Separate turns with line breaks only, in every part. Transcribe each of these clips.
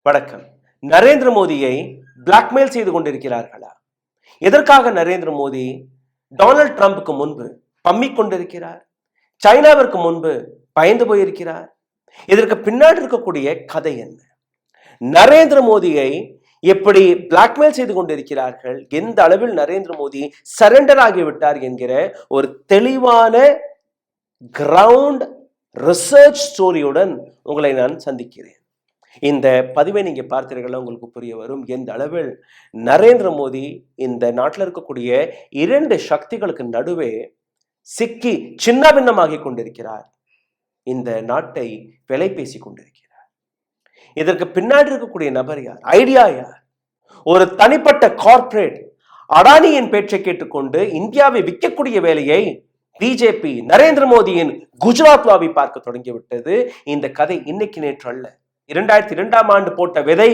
வணக்கம். நரேந்திர மோடியை பிளாக்மெயில் செய்து கொண்டிருக்கிறார்களா? எதற்காக நரேந்திர மோடி டொனால்ட் ட்ரம்புக்கு முன்பு பம்மிக் கொண்டிருக்கிறார்? சைனாவிற்கு முன்பு பயந்து போயிருக்கிறார். இதற்கு பின்னாடி இருக்கக்கூடிய கதை என்ன? நரேந்திர மோடியை எப்படி பிளாக்மெயில் செய்து கொண்டிருக்கிறார்கள்? எந்த அளவில் நரேந்திர மோடி சரண்டர் ஆகிவிட்டார் என்கிற ஒரு தெளிவான கிரவுண்ட் ரிசர்ச் ஸ்டோரியுடன் உங்களை நான் சந்திக்கிறேன். இந்த பதிவை நீங்க பார்த்தீர்கள், உங்களுக்கு புரிய வரும் எந்த அளவில் நரேந்திர மோடி இந்த நாட்டில் இருக்கக்கூடிய இரண்டு சக்திகளுக்கு நடுவே சிக்கி சின்ன பின்னமாகி கொண்டிருக்கிறார். இந்த நாட்டை விலை பேசி கொண்டிருக்கிறார். இதற்கு பின்னாடி இருக்கக்கூடிய நபர் யார்? ஐடியா யார்? ஒரு தனிப்பட்ட கார்ப்பரேட் அடானியின் பேச்சை கேட்டுக்கொண்டு இந்தியாவை விற்கக்கூடிய வேலையை பிஜேபி நரேந்திர மோடியின் குஜராத் லாபி பார்க்க தொடங்கிவிட்டது. இந்த கதை இன்னைக்கு நேற்று அல்ல. 2002 போட்ட விதை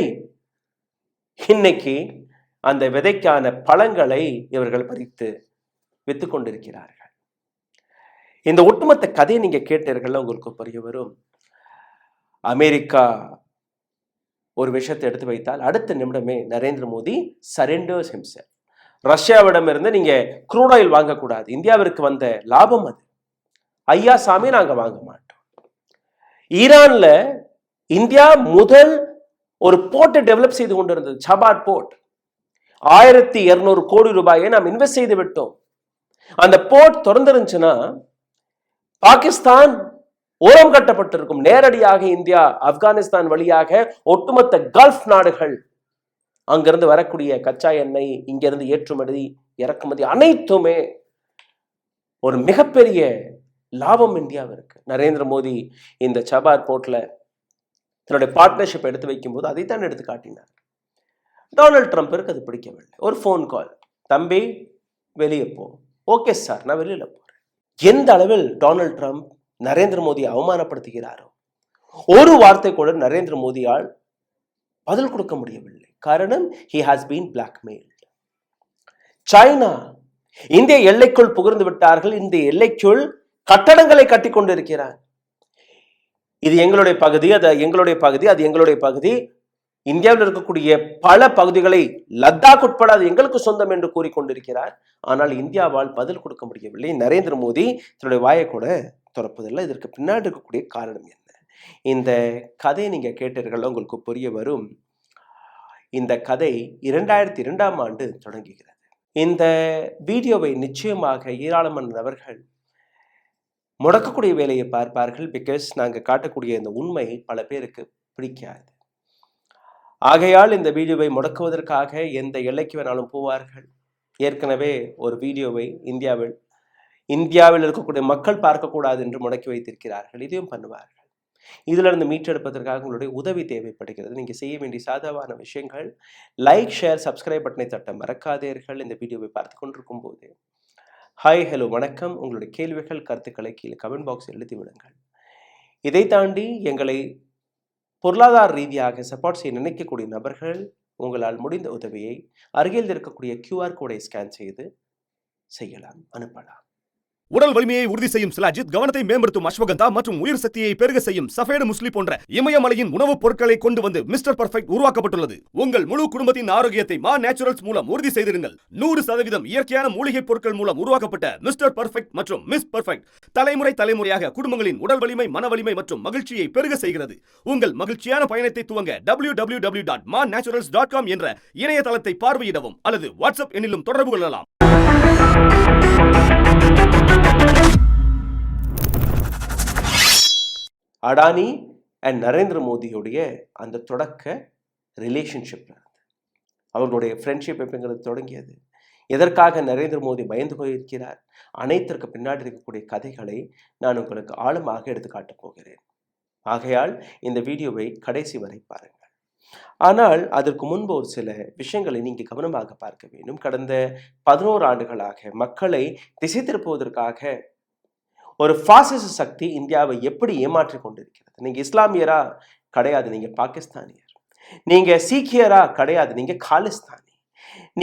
இன்னைக்கு அந்த விதைக்கான பழங்களை இவர்கள் பறித்து வித்து கொண்டிருக்கிறார்கள். இந்த ஒட்டுமொத்த கதையை நீங்க கேட்டீர்கள், உங்களுக்கு புரிய வரும். அமெரிக்கா ஒரு விஷயத்தை எடுத்து வைத்தால் அடுத்த நிமிடமே நரேந்திர மோடி சரண்டர்ஸ் ஹிம்செல்ஃப். ரஷ்யாவிடம் இருந்து நீங்க க்ரூட் ஆயில் வாங்கக்கூடாது, இந்தியாவிற்கு வந்த லாபம் அது. ஐயா சாமி, நாங்க வாங்க மாட்டோம். ஈரான்ல இந்தியா முதல் ஒரு போர்ட்டை டெவலப் செய்து கொண்டிருந்தது, சபாட் போர்ட். 1200 கோடி ரூபாயை நாம் இன்வெஸ்ட் செய்து விட்டோம். அந்த போர்ட் திறந்திருந்துச்சுன்னா பாகிஸ்தான் ஓரம் கட்டப்பட்டிருக்கும். நேரடியாக இந்தியா ஆப்கானிஸ்தான் வழியாக ஒட்டுமொத்த கல்ஃப் நாடுகள் அங்கிருந்து வரக்கூடிய கச்சா எண்ணெய், இங்கிருந்து ஏற்றுமதி இறக்குமதி அனைத்துமே ஒரு மிகப்பெரிய லாபம் இந்தியாவிற்கு. நரேந்திர மோடி இந்த சபாட் போர்ட்ல தன்னுடைய பார்ட்னர்ஷிப் எடுத்து வைக்கும்போது அதைத்தான் எடுத்து காட்டினார். டொனால்ட் ட்ரம்பிற்கு அது பிடிக்கவில்லை. ஒரு ஃபோன் கால், தம்பி வெளியே போ. ஓகே சார், நான் வெளியில போறேன். எந்த அளவில் டொனால்ட் ட்ரம்ப் நரேந்திர மோடியை அவமானப்படுத்துகிறாரோ, ஒரு வார்த்தை கூட நரேந்திர மோடியால் பதில் கொடுக்க முடியவில்லை. காரணம், he has been blackmailed. China இந்திய எல்லைக்குள் புகுந்து விட்டார்கள். இந்த எல்லைக்குள் கட்டடங்களை கட்டி கொண்டிருக்கிறார். இது எங்களுடைய பகுதி, அது எங்களுடைய பகுதி, அது எங்களுடைய பகுதி. இந்தியாவில் இருக்கக்கூடிய பல பகுதிகளை லத்தாக் உட்பட அது எங்களுக்கு சொந்தம் என்று கூறிக்கொண்டிருக்கிறார். ஆனால் இந்தியாவால் பதில் கொடுக்க முடியவில்லை. நரேந்திர மோடி தன்னுடைய வாயை கூட திறப்பதில்லை. இதற்கு பின்னாடி இருக்கக்கூடிய காரணம் என்ன? இந்த கதையை நீங்க கேட்டீர்கள், உங்களுக்கு புரிய வரும். இந்த கதை 2002 தொடங்குகிறது. இந்த வீடியோவை நிச்சயமாக ஏராளமான நபர்கள் முடக்கக்கூடிய வேலையை பார்ப்பார்கள். பிகாஸ் நாங்கள் காட்டக்கூடிய இந்த உண்மை பல பேருக்கு பிடிக்காது. ஆகையால் இந்த வீடியோவை முடக்குவதற்காக எந்த எல்லைக்கு வேணாலும் போவார்கள். ஏற்கனவே ஒரு வீடியோவை இந்தியாவில் இருக்கக்கூடிய மக்கள் பார்க்கக்கூடாது என்று முடக்கி வைத்திருக்கிறார்கள். இதையும் பண்ணுவார்கள். இதுல இருந்து மீட்டெடுப்பதற்காக உங்களுடைய உதவி தேவைப்படுகிறது. நீங்க செய்ய வேண்டிய சாதாரண விஷயங்கள், லைக், ஷேர், சப்ஸ்கிரைப் பட்டனை தட்ட மறக்காதீர்கள். இந்த வீடியோவை பார்த்து கொண்டிருக்கும் போது ஹாய், ஹலோ, வணக்கம். உங்களுடைய கேள்விகள், கருத்துக்களை கீழே கமெண்ட் பாக்ஸில் எழுதி விடுங்கள். இதை தாண்டி எங்களை பொருளாதார ரீதியாக சப்போர்ட் செய்ய நினைக்கக்கூடிய நபர்கள் உங்களால் முடிந்த உதவியை அருகில் இருக்கக்கூடிய QR கோடை ஸ்கேன் செய்து செய்யலாம், அனுப்பலாம்.
உடல் வலிமையை உறுதி செய்யும் சிலாஜித், கவனத்தை மேம்படுத்தும் அஸ்வகந்தா மற்றும் உயிர் சக்தியை பெருக செய்யும் சஃபேடு முஸ்லி போன்ற இமயமலையின் உணவுப் பொருட்களை கொண்டு வந்து மிஸ்டர் பர்ஃபெக்ட் உருவாக்கப்பட்டுள்ளது. உங்கள் முழு குடும்பத்தின் ஆரோக்கியத்தை மா நேச்சுரல்ஸ் மூலம் உறுதி செய்திருங்கள். 100% இயற்கையான மூலிகை பொருட்கள் மூலம் உருவாக்கப்பட்ட மிஸ்டர் பர்ஃபெக்ட் மற்றும் மிஸ் பர்ஃபெக்ட் தலைமுறையாக குடும்பங்களின் உடல் வலிமை, மன வலிமை மற்றும் மகிழ்ச்சியை பெருக செய்கிறது. உங்கள் மகிழ்ச்சியான பயணத்தை துவங்க www.mannaturals.com என்ற இணையதளத்தை பார்வையிடவும் அல்லது வாட்ஸ்அப் எண்ணிலும் தொடர்பு கொள்ளலாம்.
அடானி அண்ட் நரேந்திர மோடியுடைய அந்த தொடக்க ரிலேஷன்ஷிப், அவர்களுடைய ஃப்ரெண்ட்ஷிப் எப்படிங்கிறது தொடங்கியது. எதற்காக நரேந்திர மோடி பயந்து போயிருக்கிறார்? அனைத்திற்கு பின்னாடி இருக்கக்கூடிய கதைகளை நான் உங்களுக்கு ஆழமாக எடுத்து காட்டப் போகிறேன். ஆகையால் இந்த வீடியோவை கடைசி வரை பாருங்கள். ஆனால் அதற்கு முன்பு ஒரு சில விஷயங்களை நீங்க கவனமாக பார்க்க வேண்டும். கடந்த 11 ஆண்டுகளாக மக்களை திசை திருப்புவதற்காக ஒரு பாசிச சக்தி இந்தியாவை எப்படி ஏமாற்றி கொண்டிருக்கிறது. நீங்க இஸ்லாமியரா? கிடையாது, நீங்க பாகிஸ்தானியர். நீங்க சீக்கியரா? கிடையாது, நீங்க காலிஸ்தானி.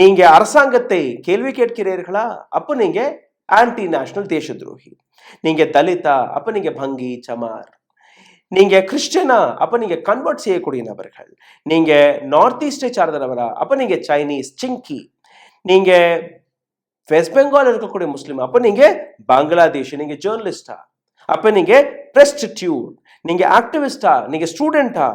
நீங்க அரசாங்கத்தை கேள்வி கேட்கிறீர்களா? அப்ப நீங்க ஆன்டி நேஷனல், தேச துரோகி. நீங்க தலிதா? அப்ப நீங்க பங்கி, சமார். நீங்க கிறிஸ்டியனா, அப்ப நீங்க கன்வெர்ட் செய்யக்கூடிய நபர்கள். நீங்க நார்த் ஈஸ்டை சார்ந்தவரா, அப்ப நீங்க சைனீஸ் சிங்கி. நீங்க வெஸ்ட் பெங்கால் இருக்கக்கூடிய முஸ்லீம், அப்ப நீங்க பங்களாதேஷ். நீங்க ஜேர்னலிஸ்டா, அப்ப நீங்க பிரஸ்டிடியூட். நீங்க ஆக்டிவிஸ்டா, நீங்க ஸ்டூடெண்டா,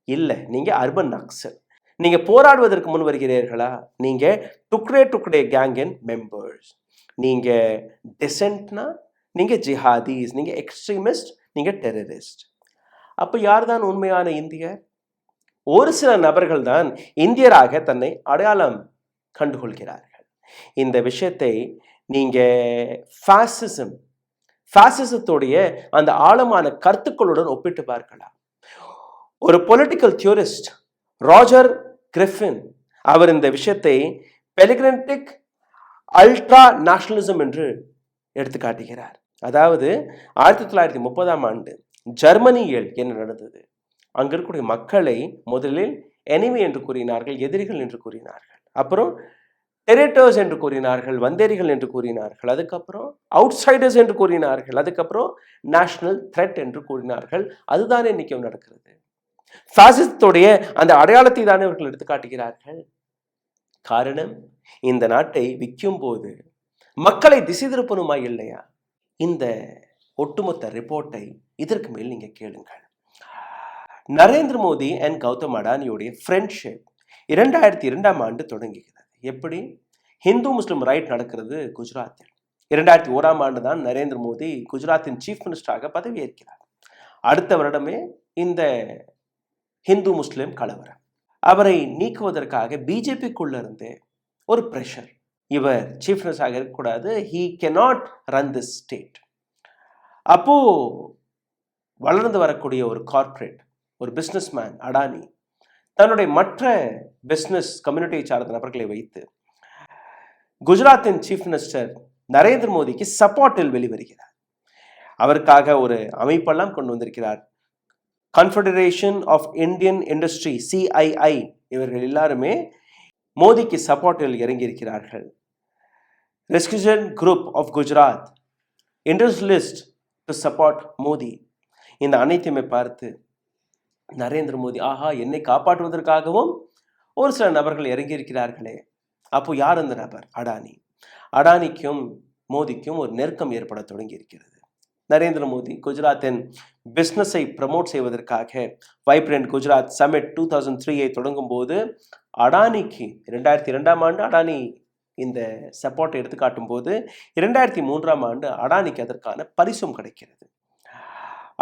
இல்ல நீங்க அர்பன் நக்சல். நீங்க போராடுவதற்கு முன் வருகிறீர்களா, நீங்க டுக்ரே டுக்ரே கேங்கின் மெம்பர்ஸ். நீங்க டிசென்ட்னா நீங்க ஜிஹாதீஸ், நீங்க எக்ஸ்ட்ரீமிஸ்ட், நீங்க டெரரிஸ்ட். அப்ப யார் தான் உண்மையான இந்தியர்? ஒரு சில நபர்கள் தான் இந்தியராக தன்னை அடையாளம் கண்டுகொள்கிறார்கள். இந்த விஷயத்தை நீங்க பாசிசத்துடைய அந்த ஆழமான கருத்துக்களுடன் ஒப்பிட்டு பார்க்கலாம். ஒரு பொலிட்டிக்கல் தியோரிஸ்ட் ராஜர் கிரிஃபின் அவர் இந்த விஷயத்தை பெலிகிரண்டிக் அல்ட்ரா நேஷனலிசம் என்று எடுத்து காட்டுகிறார். அதாவது 1930ஆம் ஆண்டு ஜெர்மனியில் என்ன நடந்தது? அங்க இருக்கக்கூடிய மக்களை முதலில் எனிமி என்று கூறினார்கள், எதிரிகள் என்று கூறினார்கள். அப்புறம் டெரிட்டர்ஸ் என்று கூறினார்கள், வந்தேரிகள் என்று கூறினார்கள். அதுக்கப்புறம் அவுட்சைடர்ஸ் என்று கூறினார்கள். அதுக்கப்புறம் நேஷனல் த்ரெட் என்று கூறினார்கள். அதுதானே இன்னைக்கு நடக்கிறது. பாசிசத்துடைய அந்த அடையாளத்தை தானே அவர்கள் எடுத்து காட்டுகிறார்கள். காரணம், இந்த நாட்டை விற்கும் போது மக்களை திசை திருப்பணுமா இல்லையா? இந்த ஒட்டுமொத்த ரிப்போர்ட்டை இதற்கு மேல் நீங்க கேளுங்கள். நரேந்திர மோடி அண்ட் கௌதம் அடானியுடைய ஃப்ரெண்ட்ஷிப் 2002ஆம் ஆண்டு தொடங்குகிறது. எப்படி? ஹிந்து முஸ்லிம் ரைட் நடக்கிறது குஜராத்தில். 2001ஆம் ஆண்டு தான் நரேந்திர மோடி குஜராத்தின் சீஃப் மினிஸ்டராக பதவியேற்கிறார். அடுத்த வருடமே இந்த ஹிந்து முஸ்லிம் கலவரம். அவரை நீக்குவதற்காக பிஜேபிக்குள்ள இருந்து ஒரு பிரஷர். இவர் சீஃப் மினிஸ்டராக இருக்கக்கூடாது, he cannot run this state. அப்போ வளர்ந்து வரக்கூடிய ஒரு கார்ப்பரேட், ஒரு பிஸ்னஸ் மேன் அடானி தன்னுடைய மற்ற பிஸ்னஸ் கம்யூனிட்டியை சார்ந்த நபர்களை வைத்து குஜராத்தின் சீஃப் மினிஸ்டர் நரேந்திர மோடிக்கு சப்போர்ட்டில் வெளிவருகிறார். அவருக்காக ஒரு அமைப்பெல்லாம் கொண்டு வந்திருக்கிறார். Confederation of Indian industry, CII. இவர்கள் எல்லாருமே மோடிக்கு சப்போர்ட்டில் இறங்கியிருக்கிறார்கள். ரெஸ்கியூஷன் group of Gujarat, industrialist to support Modi. இந்த அனைத்தையுமே பார்த்து நரேந்திர மோடி, ஆஹா, என்னை காப்பாற்றுவதற்காகவும் ஒரு சில நபர்கள் இறங்கியிருக்கிறார்களே. அப்போ யார் அந்த நபர்? அடானி. அடானிக்கும் மோடிக்கும் ஒரு நெருக்கம் ஏற்பட தொடங்கி இருக்கிறது. நரேந்திர மோடி குஜராத்தின் பிஸ்னஸை ப்ரமோட் செய்வதற்காக வைப்ரண்ட் குஜராத் சமிட் 2003 தொடங்கும் போது அடானிக்கு 2002ஆம் ஆண்டு அடானி இந்த சப்போர்ட்டை எடுத்து காட்டும் போது 2003ஆம் ஆண்டு அடானிக்கு அதற்கான பரிசும் கிடைக்கிறது.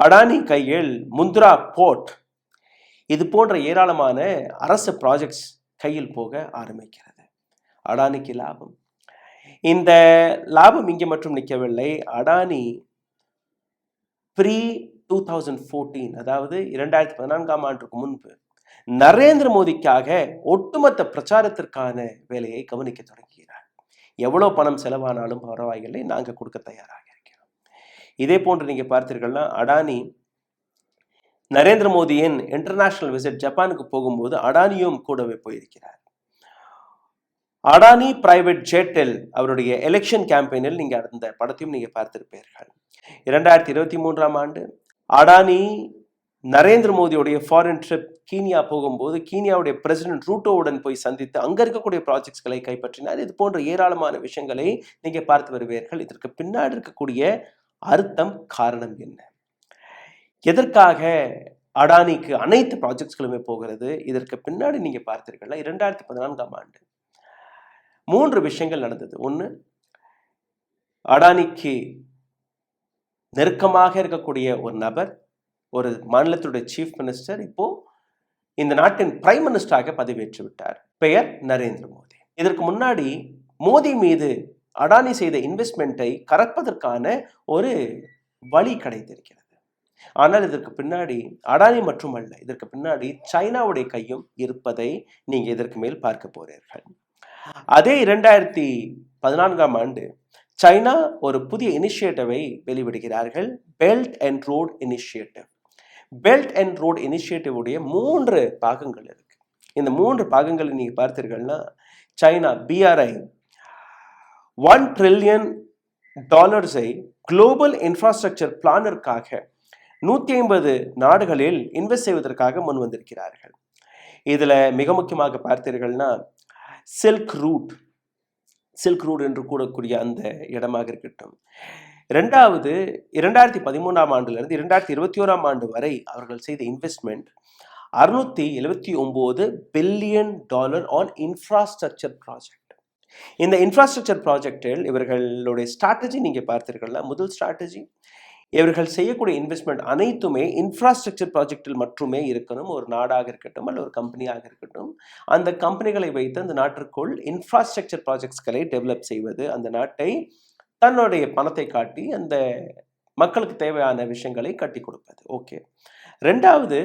அடானி கையில் முந்த்ரா போர்ட், இது போன்ற ஏராளமான அரசு ப்ராஜெக்ட்ஸ் கையில் போக ஆரம்பிக்கிறது. அடானிக்கு லாபம். இந்த லாபம் இங்கே மட்டும் நிற்கவில்லை. அடானி pre-2014, அதாவது 2014ஆம் ஆண்டுக்கு முன்பு நரேந்திர மோடிக்காக ஒட்டுமொத்த பிரச்சாரத்திற்கான வேலையை கவனிக்க தொடங்குகிறார். எவ்வளோ பணம் செலவானாலும் பரவாயில்லை, நாங்கள் கொடுக்க தயாராக இருக்கிறோம். இதே போன்று நீங்க பார்த்தீர்கள்னா அடானி நரேந்திர மோடியின் இன்டர்நேஷனல் விசிட் ஜப்பானுக்கு போகும்போது அடானியும் கூடவே போயிருக்கிறார். அடானி பிரைவேட் ஜெட்டில் அவருடைய எலெக்ஷன் கேம்பெயினில் நீங்க அந்த படத்தையும் நீங்க பார்த்திருப்பீர்கள். 2023ஆம் ஆண்டு அடானி நரேந்திர மோடியுடைய ஃபாரின் ட்ரிப் கீனியா போகும்போது கீனியாவுடைய பிரசிடென்ட் ரூட்டோவுடன் போய் சந்தித்து அங்க இருக்கக்கூடிய ப்ராஜெக்ட்ஸ்களை கைப்பற்றினார். இது போன்ற ஏராளமான விஷயங்களை நீங்க பார்த்து வருவீர்கள். இதற்கு பின்னாடி இருக்கக்கூடிய அர்த்தம், காரணம் என்ன? எதற்காக அடானிக்கு அனைத்து ப்ராஜெக்ட்ஸ்களுமே போகிறது? இதற்கு பின்னாடி நீங்க பார்த்தீர்கள்னா 2014ஆம் ஆண்டு 3 விஷயங்கள் நடந்தது. ஒன்று, அடானிக்கு நெருக்கமாக இருக்கக்கூடிய ஒரு நபர், ஒரு மாநிலத்துடைய சீஃப் மினிஸ்டர், இப்போ இந்த நாட்டின் பிரைம் மினிஸ்டராக பதவியேற்று விட்டார். பெயர் நரேந்திர மோடி. இதற்கு முன்னாடி மோடி மீது அடானி செய்த இன்வெஸ்ட்மெண்ட்டை கறப்பதற்கான ஒரு வழி கிடைத்திருக்கிறது. ஆனால் இதற்கு பின்னாடி அடானி மட்டுமல்ல, இதற்கு பின்னாடி சைனாவுடைய கையும் இருப்பதை நீங்க இதற்கு மேல் பார்க்க போறீர்கள். அதே 2014ஆம் ஆண்டு சைனா ஒரு புதிய இனிஷியேட்டிவை வெளியிடுகிறார்கள், belt and road initiative. Belt and road இனிஷியேட்டிவுடைய 3 பாகங்கள் இருக்கு. இந்த 3 பாகங்களை நீங்க பார்த்தீர்கள்னா China BRI $1 trillion global infrastructure பிளானிற்காக 150 நாடுகளில் இன்வெஸ்ட் செய்வதற்காக முன் வந்திருக்கிறார்கள். இதுல மிக முக்கியமாக பார்த்தீர்கள்னா சில்க் ரூட் என்று கூறக்கூடிய அந்த இடமாக இருக்கட்டும். இரண்டாவது 2013ஆம் ஆண்டிலிருந்து 2021ஆம் ஆண்டு வரை அவர்கள் செய்த investment $679 billion on infrastructure project. இந்த இன்ஃப்ராஸ்ட்ரக்சர் ப்ராஜெக்டில் இவர்களுடைய ஸ்ட்ராட்டஜி நீங்க பார்த்தீர்கள்னா, முதல் ஸ்ட்ராட்டஜி இவர்கள் செய்யக்கூடிய இன்வெஸ்ட்மெண்ட் அனைத்துமே இன்ஃப்ராஸ்ட்ரக்சர் ப்ராஜெக்டில் மட்டுமே இருக்கணும். ஒரு நாடாக இருக்கட்டும் அல்ல ஒரு கம்பெனியாக இருக்கட்டும், அந்த கம்பெனிகளை வைத்து அந்த நாட்டிற்குள் இன்ஃப்ராஸ்ட்ரக்சர் ப்ராஜெக்ட்ஸ்களை டெவலப் செய்வது, அந்த நாட்டை தன்னுடைய பணத்தை காட்டி அந்த மக்களுக்கு தேவையான விஷயங்களை கட்டி கொடுப்பது. ஓகே. ரெண்டாவது,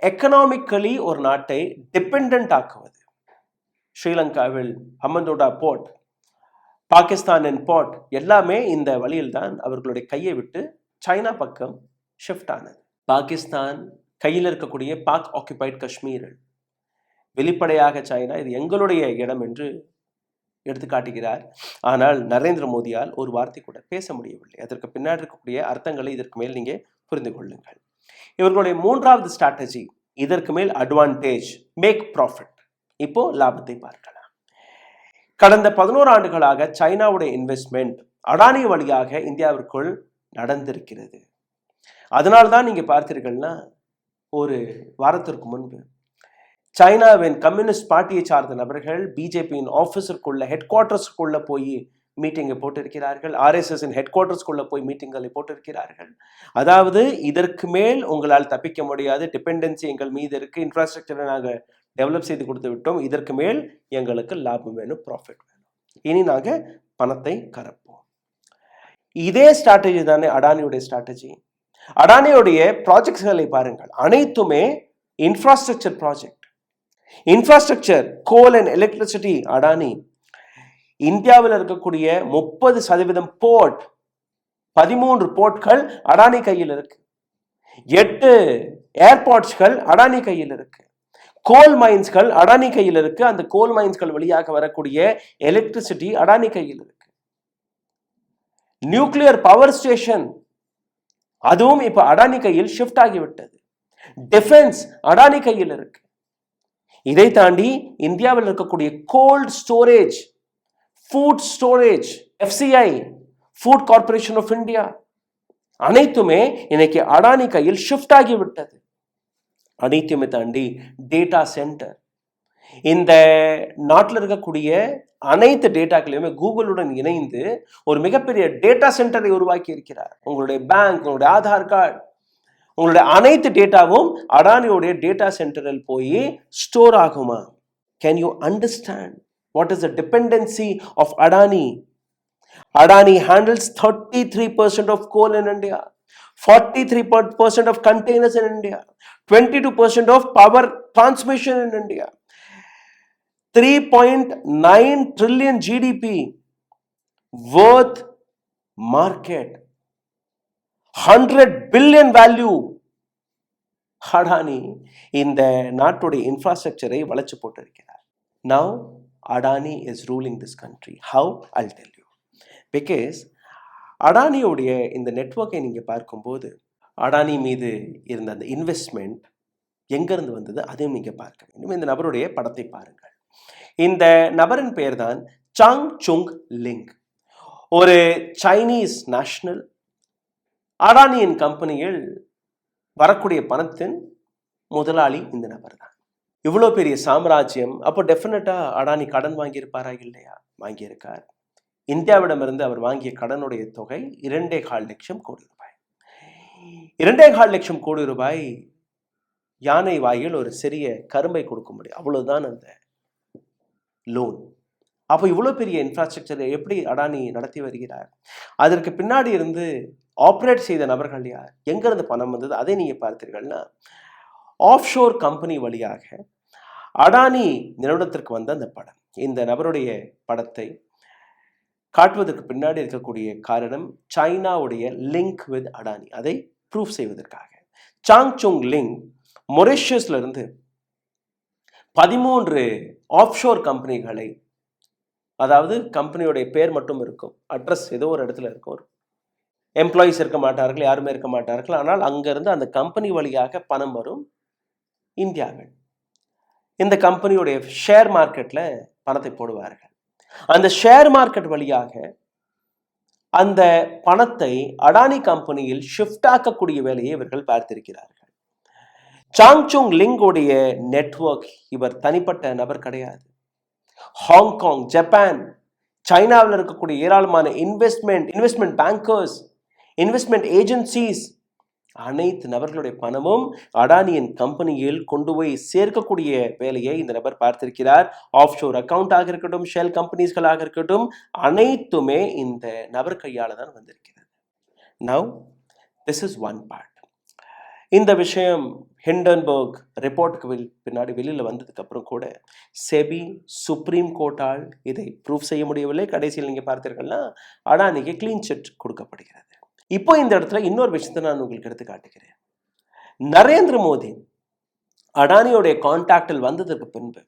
எக்கனாமிக்கலி ஒரு நாட்டை டிபெண்டன்ட் ஆக்குவது. ஸ்ரீலங்காவில் ஹம்மந்தோடா போர்ட், பாகிஸ்தானின் போர்ட் எல்லாமே இந்த வழியில் தான் அவர்களுடைய கையை விட்டு சைனா பக்கம் ஷிஃப்ட் ஆனது. பாகிஸ்தான் கையில் இருக்கக்கூடிய பாக் ஆக்குபைட் காஷ்மீர் வெளிப்படையாக சைனா இது எங்களுடைய இடம் என்று எடுத்து காட்டுகிறார். ஆனால் நரேந்திர மோடியால் ஒரு வார்த்தை கூட பேச முடியவில்லை. அதற்கு பின்னாடி இருக்கக்கூடிய அர்த்தங்களை இதற்கு மேல் நீங்க புரிந்து கொள்ளுங்கள். இவர்களுடைய மூன்றாவது ஸ்ட்ராட்டஜி, இதற்கு மேல் அட்வான்டேஜ், மேக் ப்ராஃபிட். இப்போ லாபத்தை பார்க்கலாம். கடந்த 11 ஆண்டுகளாக சைனாவுடைய இன்வெஸ்ட்மெண்ட் அடானி வழியாக இந்தியாவிற்குள் நடந்திருக்கிறது. அதனால்தான் நீங்க பார்த்தீர்கள்னா ஒரு வாரத்திற்கு முன்பு சைனாவின் கம்யூனிஸ்ட் பார்ட்டியை சார்ந்த நபர்கள் பிஜேபியின் ஆபீஸருக்குள்ள ஹெட் குவார்டர்ஸ்க்குள்ள போய் மீட்டிங்கை போட்டிருக்கிறார்கள். ஆர்எஸ்எஸ் ஹெட் குவார்டர்ஸ்க்குள்ள போய் மீட்டிங்களை போட்டிருக்கிறார்கள். அதாவது இதற்கு மேல் உங்களால் தப்பிக்க முடியாது, டிபெண்டன்சி எங்கள் மீது இருக்கு, இன்ஃப்ராஸ்ட்ரக்சரை நாங்கள் டெவலப் செய்து கொடுத்து விட்டோம், இதற்கு மேல் எங்களுக்கு லாபம் வேணும், ப்ராஃபிட் வேணும், இனி நாங்கள் பணத்தை கறப்போம். இதே ஸ்ட்ராட்டஜி தானே அடானியுடைய ஸ்ட்ராட்டஜி. அடானியுடைய ப்ராஜெக்ட்ஸ்களை பாருங்கள், அனைத்துமே infrastructure project. Infrastructure, goal and electricity Adani. இந்தியாவில் இருக்கக்கூடிய 30% போர்ட், 13 போர்ட்கள் அடானி கையில் இருக்கு. 8 ஏர்போர்ட்ஸ்கள் அடானி கையில் இருக்கு. கோல் மைன்ஸ்கள் அடானி கையில் இருக்கு. அந்த கோல் மைன்ஸ்கள் வழியாக வரக்கூடிய எலக்ட்ரிசிட்டி அடானி கையில் இருக்கு. நியூக்ளியர் பவர் ஸ்டேஷன் அதுவும் இப்ப அடானி கையில் ஷிஃப்ட் ஆகிவிட்டது. டிஃபென்ஸ் அடானி கையில் இருக்கு. இதை தாண்டி இந்தியாவில் இருக்கக்கூடிய cold storage, food storage, FCI, food corporation of India, அனைத்துமே இன்னைக்கு அடானி கையில் ஷிஃப்ட் ஆகிவிட்டது. அனைத்துமே தாண்டி டேட்டா சென்டர், இந்த நாட்டில் இருக்கக்கூடிய அனைத்து டேட்டாக்களையுமே கூகுளுடன் இணைந்து ஒரு மிகப்பெரிய டேட்டா சென்டரை உருவாக்கி இருக்கிறார். உங்களுடைய பேங்க், உங்களுடைய ஆதார் கார்டு, உங்களுடைய அனைத்து டேட்டாவும் அடானியோடைய டேட்டா சென்டரில் போய் ஸ்டோர் ஆகுமா? Can you understand what is the dependency of Adani? Adani handles 33% of coal in India, 43% of containers in India, 22% of power transmission in India, 3.9 trillion GDP worth market, 100 billion value. Adani இந்த நாட்டுடைய இன்ஃப்ராஸ்ட்ரக்சரை வளைச்சு போட்டிருக்கிறார். Now Adani is ruling this country. How? I'll tell you. Because அடானியோடைய இந்த நெட்வொர்க்கை நீங்கள் பார்க்கும்போது அடானி மீது இருந்த அந்த இன்வெஸ்ட்மெண்ட் எங்கேருந்து வந்தது அதையும் நீங்கள் பார்க்க வேண்டும். இந்த நபருடைய படத்தை பாருங்கள். இந்த நபரின் பெயர் தான் சாங் சுங் லிங். ஒரு சைனீஸ் நேஷனல். அடானியின் கம்பெனியில் வரக்கூடிய பணத்தின் முதலாளி இந்த நபர் தான். இவ்வளோ பெரிய சாம்ராஜ்யம். அப்போ டெஃபினட்டாக அடானி கடன் வாங்கியிருப்பாரா? இல்லையா? வாங்கியிருக்கார். இந்தியாவிடமிருந்து அவர் வாங்கிய கடனுடைய தொகை 2.25 லட்சம் கோடி ரூபாய். 2.25 லட்சம் கோடி ரூபாய் யானை வாயில் ஒரு சிறிய கரும்பை கொடுக்க முடியும், அவ்வளவுதான் அந்த லோன். அப்போ இவ்வளோ பெரிய இன்ஃப்ராஸ்ட்ரக்சரை எப்படி அடானி நடத்தி வருகிறார்? அதற்கு பின்னாடி இருந்து ஆப்ரேட் செய்த நபர்கள் யார்? எங்கிருந்து பணம் வந்தது? அதை நீங்க பார்த்தீர்கள்னா ஆஃப் ஷோர் கம்பெனி வழியாக அடானி நிறுவனத்திற்கு வந்த அந்த படம். இந்த நபருடைய படத்தை காட்டுவதற்கு பின்னாடி இருக்கக்கூடிய காரணம் சைனாவுடைய லிங்க் வித் அடானி, அதை ப்ரூவ் செய்வதற்காக. சாங் சுங் லிங் மொரிஷியஸ்ல இருந்து 13 ஆஃப்ஷோர் கம்பெனிகளை, அதாவது கம்பெனியோடைய பேர் மட்டும் இருக்கும், அட்ரஸ் ஏதோ ஒரு இடத்துல இருக்கும், எம்ப்ளாயீஸ் இருக்க மாட்டார்கள், யாருமே இருக்க மாட்டார்கள். ஆனால் அங்கிருந்து அந்த கம்பெனி வழியாக பணம் வரும் இந்தியாவில். இந்த கம்பெனியுடைய ஷேர் மார்க்கெட்ல பணத்தை போடுவார்கள். அந்த ஷேர் மார்க்கெட் வழியாக அந்த பணத்தை அடானி கம்பெனியில் ஷிஃப்ட் ஆக்கக்கூடிய வேலையை இவர்கள் பார்த்திருக்கிறார்கள். சாங்சுங் லிங்கோடைய நெட்வொர்க் இவர் தனிப்பட்ட நபர் கிடையாது. ஹாங்காங், ஜப்பான், சைனாவில் இருக்கக்கூடிய ஏராளமான இன்வெஸ்ட்மெண்ட் பேங்கர்ஸ், இன்வெஸ்ட்மெண்ட் ஏஜென்சிஸ், அனைத்து நபர்களுடைய பணமும் அடானியின் கம்பெனியில் கொண்டு போய் சேர்க்கக்கூடிய வேலையை இந்த நபர் பார்த்திருக்கிறார். ஆஃப் ஷோர் அக்கௌண்டாக இருக்கட்டும், ஷெல் கம்பெனிஸ்களாக இருக்கட்டும், அனைத்துமே இந்த நபர் கையால தான் வந்திருக்கிறது. Now this is one part. இந்த விஷயம் ஹிண்டன்பர்க் ரிப்போர்ட்டுக்கு பின்னாடி வெளியில் வந்ததுக்கு அப்புறம் கூட செபி, சுப்ரீம் கோர்ட்டால் இதை ப்ரூவ் செய்ய முடியவில்லை. கடைசியில் நீங்கள் பார்த்தீர்கள்னா அடானிக்கு கிளீன் சிட் கொடுக்கப்படுகிறது. இப்போ இந்த இடத்துல இன்னொரு விஷயத்தை நான் உங்களுக்கு எடுத்து காட்டுகிறேன். நரேந்திர மோடி அடானியோடைய கான்டாக்டில் வந்ததற்கு பின்பு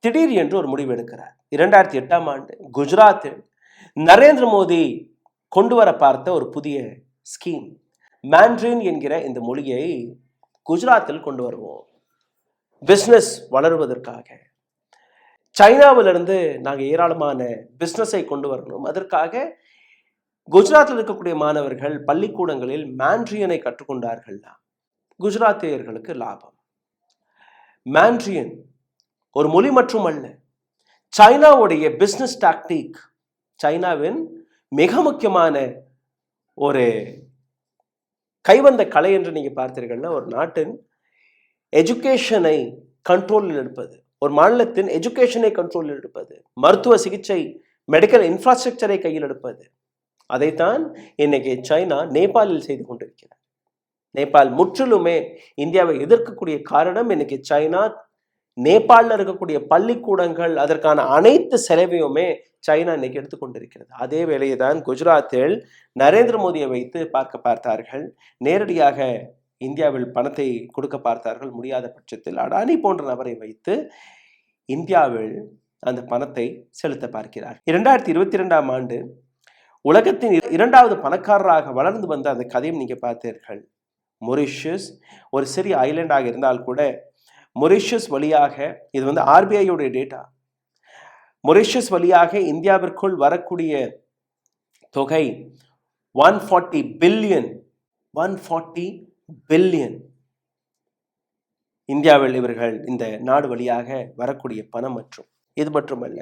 திடீர் என்று ஒரு முடிவு எடுக்கிறார். 2008ஆம் ஆண்டு குஜராத்தில் நரேந்திர மோடி கொண்டு வர பார்த்த ஒரு புதிய ஸ்கீம், மாண்ட்ரின் என்கிற இந்த மொழியை குஜராத்தில் கொண்டு வருவோம், பிஸ்னஸ் வளருவதற்காக. சைனாவிலிருந்து நாங்கள் ஏராளமான பிஸ்னஸை கொண்டு வரணும், அதற்காக குஜராத்தில் இருக்கக்கூடிய மாணவர்கள் பள்ளிக்கூடங்களில் மாண்ட்ரியனை கற்றுக்கொண்டார்கள்னா குஜராத்தியர்களுக்கு லாபம். மாண்ட்ரியன் ஒரு மொழி மட்டுமல்ல, சைனாவுடைய பிஸ்னஸ் டாக்டிக், சைனாவின் மிக முக்கியமான ஒரு கைவந்த கலை என்று நீங்க பார்த்தீர்கள்னா, ஒரு நாட்டின் எஜுகேஷனை கண்ட்ரோலில் எடுப்பது, ஒரு மாநிலத்தின் எஜுகேஷனை கண்ட்ரோலில் எடுப்பது, மருத்துவ சிகிச்சை மெடிக்கல் இன்ஃப்ராஸ்ட்ரக்சரை கையில் எடுப்பது, அதைத்தான் இன்னைக்கு சைனா நேபாளில் செய்து கொண்டிருக்கிறார். நேபாள் முற்றிலுமே இந்தியாவை எதிர்க்கக்கூடிய காரணம், இன்னைக்கு சைனா நேபாளில் இருக்கக்கூடிய பள்ளிக்கூடங்கள், அதற்கான அனைத்து செலவையுமே சைனா இன்னைக்கு எடுத்துக்கொண்டிருக்கிறது. அதே வேளையை தான் குஜராத்தில் நரேந்திர மோடியை வைத்து பார்த்தார்கள். நேரடியாக இந்தியாவில் பணத்தை கொடுக்க பார்த்தார்கள். முடியாத பட்சத்தில் அடானி போன்ற நபரை வைத்து இந்தியாவில் அந்த பணத்தை செலுத்த பார்க்கிறார். 2022ஆம் ஆண்டு உலகத்தின் 2வது பணக்காரராக வளர்ந்து வந்த அந்த கதையும் நீங்க பார்த்தீர்கள். மொரிஷியஸ் ஒரு சிறிய ஐலண்டாக இருந்தால் கூட மொரிஷியஸ் வழியாக, இது வந்து ஆர்பிஐயோடைய டேட்டா, மொரிஷியஸ் வழியாக இந்தியாவிற்குள் வரக்கூடிய தொகை 140 பில்லியன். இந்தியாவில் இவர்கள் இந்த நாடு வழியாக வரக்கூடிய பணம். மற்றும் இது மட்டுமல்ல,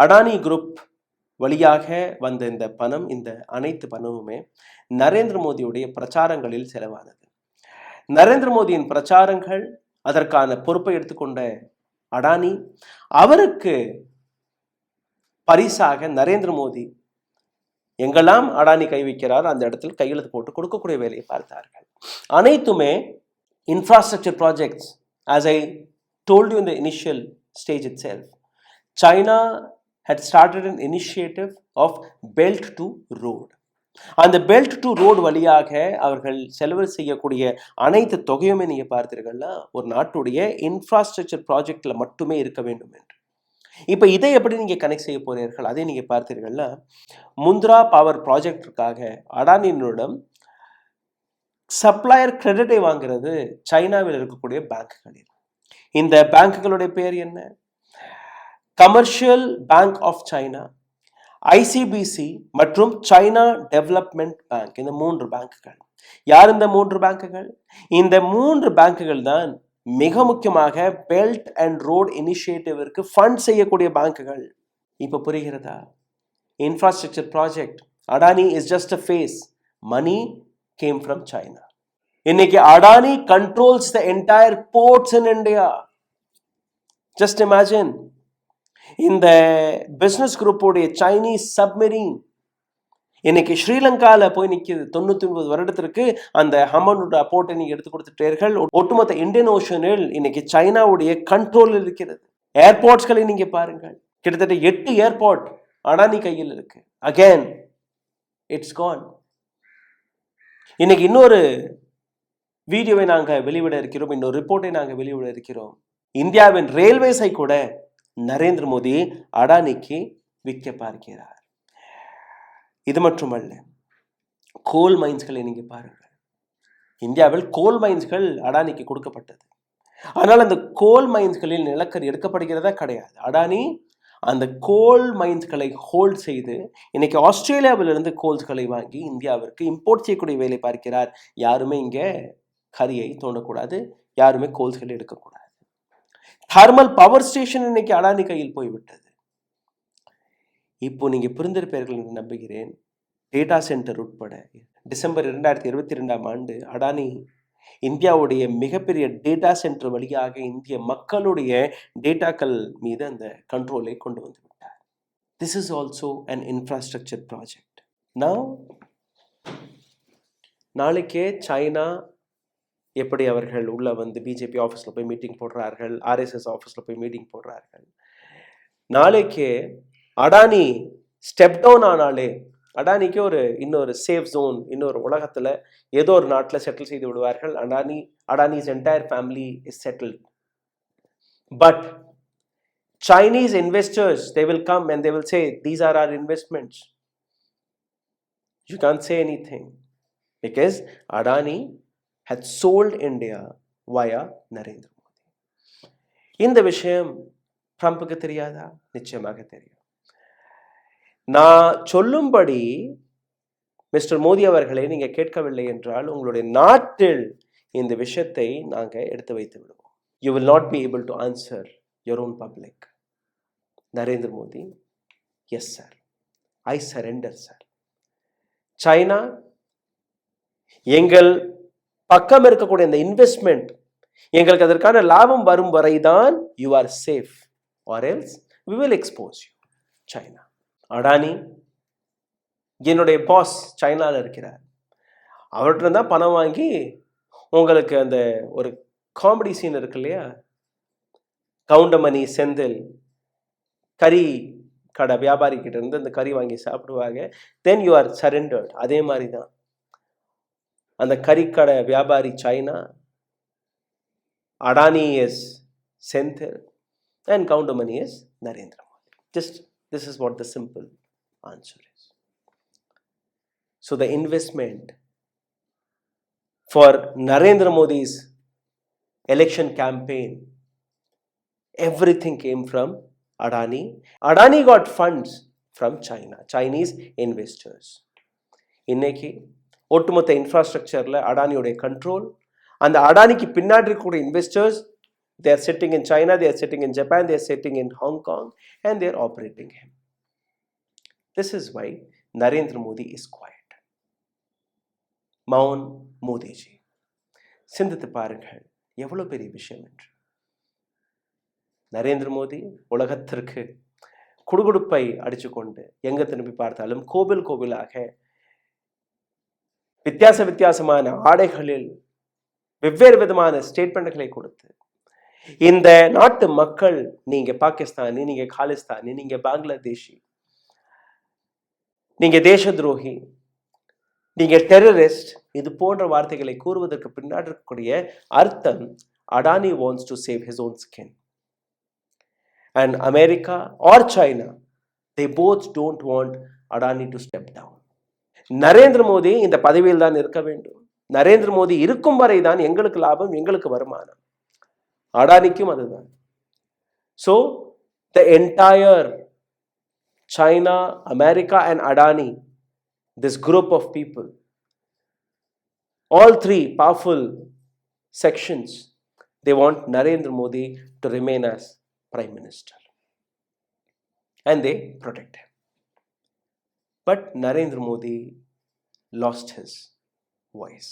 அடானி குரூப் வழியாக வந்த இந்த பணம், இந்த அனைத்து பணமுமே நரேந்திர மோடியுடைய பிரச்சாரங்களில் செலவானது. நரேந்திர மோடியின் பிரச்சாரங்கள், அதற்கான பொறுப்பை எடுத்துக்கொண்ட அடானி, அவருக்கு பரிசாக நரேந்திர மோடி எங்கெல்லாம் அடானி கை வைக்கிறார் அந்த இடத்தில் கையெழுத்து போட்டு கொடுக்கக்கூடிய வேலையை பார்த்தார்கள். அனைத்துமே infrastructure projects. As I told you in the initial stage itself, China had started an initiative of Belt to Road. அந்த பெல்ட் டு ரோடு வழியாக அவர்கள் செலவு செய்யக்கூடிய அனைத்து தொகையுமே நீங்க பார்த்தீர்கள்னா ஒரு நாட்டுடைய இன்ஃப்ராஸ்ட்ரக்சர் ப்ராஜெக்ட்ல மட்டுமே இருக்க வேண்டும் என்று. இப்ப இதை எப்படி நீங்க கனெக்ட் செய்ய போறீர்கள், அதை நீங்க பார்த்தீர்கள்னா, முந்த்ரா பவர் ப்ராஜெக்டுக்காக அடானியிடம் சப்ளையர் கிரெடிட்டை வாங்குறது சைனாவில் இருக்கக்கூடிய பேங்குகளில். இந்த பேங்குகளுடைய பேர் என்ன? Commercial bank of China, ICBC மற்றும் சைனா டெவலப்மெண்ட் பேங்க். இந்த 3 பேங்குகள். யார் இந்த 3 பேங்குகள்? இந்த 3 பேங்குகள் தான் மிக முக்கியமாக பெல்ட் அண்ட் ரோட் இனிஷியேட்டிவிற்கு ஃபண்ட் செய்யக்கூடிய பேங்குகள். இப்ப புரிகிறதா? Infrastructure project, Adani is just a face. Money came from China. இன்னைக்கு Adani controls the entire ports in India. Just imagine. இந்த பிசினஸ் குரூப்போடைய சைனீஸ் சப்மெரின் இன்னைக்கு ஸ்ரீலங்கால போய் நிற்கிது. 99 வருடத்திற்கு அந்த ஹமனுடைய போர்ட்டை நீங்க எடுத்து கொடுத்துட்டீர்கள். ஒட்டுமொத்த இந்தியன் ஓஷனில் இன்னைக்கு சைனாவுடைய கண்ட்ரோல் இருக்கிறது. ஏர்போர்ட்ஸ்களை நீங்க பாருங்கள், கிட்டத்தட்ட 8 ஏர்போர்ட் அடானி கையில் இருக்கு. Again it's gone. இன்னைக்கு இன்னொரு வீடியோவை நாங்க வெளியிட இருக்கிறோம், இன்னொரு ரிப்போர்ட்டை நாங்க வெளியிட இருக்கிறோம். இந்தியாவின் ரயில்வேஸை கூட நரேந்திர மோடி அடானிக்கு விற்க பார்க்கிறார். இது மட்டுமல்ல, கோல் மைன்ஸ்களை நீங்க பாருங்கள். இந்தியாவில் கோல் மைன்ஸ்கள் அடானிக்கு கொடுக்கப்பட்டது. ஆனால் அந்த கோல் மைன்ஸ்களில் நிலக்கரி எடுக்கப்படுகிறதா கிடையாது. அடானி அந்த கோல் மைன்ஸ்களை ஹோல்ட் செய்து இன்னைக்கு ஆஸ்திரேலியாவிலிருந்து கோல்ஸ்களை வாங்கி இந்தியாவிற்கு இம்போர்ட் செய்யக்கூடிய வேலை பார்க்கிறார். யாருமே இங்கே கரியை தோண்டக்கூடாது, யாருமே கோல்ஸ்களை எடுக்கக்கூடாது. தெர்மல் பவர் ஸ்டேஷன் இன்னைக்கு அடானி கையில் போய்விட்டது. இப்போ நீங்க புரிந்திருப்பீர்கள் என்று நம்புகிறேன். டேட்டா சென்டர் உட்பட டிசம்பர் 2022 அடானி இந்தியாவுடைய மிகப்பெரிய டேட்டா சென்டர் வழியாக இந்திய மக்களுடைய டேட்டாக்கள் மீது அந்த கண்ட்ரோலை கொண்டு வந்து விட்டார். This is also an infrastructure project. நாளைக்கே சைனா எப்படி அவர்கள் உள்ள வந்து பிஜேபி ஆஃபீஸில் போய் மீட்டிங் போடுறார்கள், ஆர்எஸ்எஸ் ஆஃபீஸில் போய் மீட்டிங் போடுறார்கள். நாளைக்கே அடானி ஸ்டெப் டவுன் ஆனாலே அடானிக்கு இன்னொரு சேஃப் ஜோன், இன்னொரு உலகத்தில் ஏதோ ஒரு நாட்டில் செட்டில் செய்து விடுவார்கள். Adani's entire family is settled. But Chinese investors, they will come and they will say, these are our investments. You can't say anything because Adani had sold India via Narendra Modi. இந்த விஷயம் ட்ரம்புக்கு தெரியாதா? நிச்சயமாக தெரியும். நான் சொல்லும்படி mister Modi அவர்களை நீங்க கேட்கவில்லை என்றால் உங்களுடைய நாட்டில் இந்த விஷயத்தை நாங்க எடுத்து வைத்து விடுவோம். You will not be able to answer your own public. Narendra Modi, yes sir, I surrender sir. China, எங்கள் பக்கம் இருக்கக்கூடிய இந்த இன்வெஸ்ட்மெண்ட் எங்களுக்கு அதற்கான லாபம் வரும் வரைதான் you are safe or else we will expose you. China. Adani என்னுடைய பாஸ் சைனாவில் இருக்கிறார். அவர்கிட்ட தான் பணம் வாங்கி உங்களுக்கு அந்த ஒரு காமெடி சீன் இருக்கு இல்லையா, கவுண்டமணி செந்தில் கறி கடை வியாபாரி கிட்ட இருந்து அந்த கறி வாங்கி சாப்பிடுவாங்க. Then you are surrendered. அதே மாதிரி தான் அந்த கறிக்கடை வியாபாரி China, Adani is Senthil and Kountmani is Narendra Modi. Just this is what the simple answer is. So the investment for Narendra Modi's election campaign, everything came from Adani. Adani got funds from China, Chinese investors. இன்னைக்கு ஒட்டுமொத்த இன்ஃப்ராஸ்ட்ரக்சர்ல அடானியோடைய control, அந்த அடானிக்கு பின்னாடி இருக்கக்கூடிய investors, they are sitting in China, they are sitting in Japan, they are sitting in Hong Kong and they are operating him. This is why Narendra Modi is quiet. மௌன் மோடிஜி. சிந்தித்து பாருங்கள் எவ்வளவு பெரிய விஷயம் என்று. நரேந்திர மோடி உலகத்திற்கு குடுகுடுப்பை அடிச்சுக்கொண்டு எங்க திரும்பி பார்த்தாலும் கோவில் கோவிலாக வித்தியாசமான ஆடைகளில் வெவ்வேறு விதமான ஸ்டேட்மெண்ட்களை கொடுத்து இந்த நாட்டு மக்கள் நீங்க பாகிஸ்தானி, நீங்க காலிஸ்தானி, நீங்க பங்களாதேஷி, நீங்க தேச துரோகி, நீங்க டெரரிஸ்ட், இது போன்ற வார்த்தைகளை கூறுவதற்கு பின்னாடி இருக்கக்கூடிய அர்த்தம் Adani wants to save his own skin. And America or China, they both don't want Adani to step down. Narendra Modi இந்த பதவியில் தான் இருக்க வேண்டும். நரேந்திர மோடி இருக்கும் வரை தான் எங்களுக்கு லாபம், எங்களுக்கு வருமானம். அடானிக்கும் அதுதான். So the entire China, America and Adani, this group of people, all three powerful sections, they want Narendra Modi to remain as Prime Minister. And they protect him. But Narendra Modi lost his voice.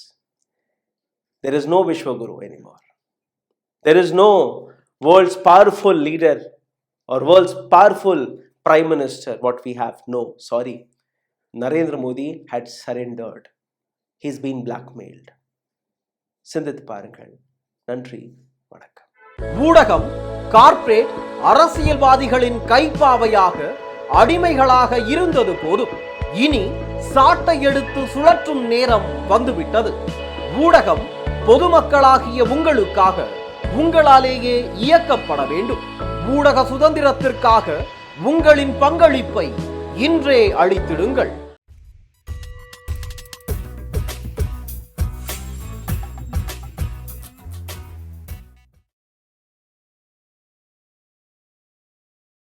There is no Vishwaguru anymore. There is no world's powerful leader or world's powerful Prime Minister, what we have. No, sorry. Narendra Modi had surrendered. He's been blackmailed. சிந்தித்து பாருங்கள். நன்றி, வணக்கம்.
ஊடகம் corporate அரசியல்வாதிகளின் கைப்பாவையாக அடிமைகளாக இருந்தது போதும். இனி சாட்டை எடுத்து சுழற்றும் நேரம் வந்துவிட்டது. ஊடகம் பொதுமக்களாகிய உங்களுக்காக, உங்களாலேயே இயக்கப்பட வேண்டும். ஊடக சுதந்திரத்திற்காக உங்களின் பங்களிப்பை இன்றே அளித்திடுங்கள்.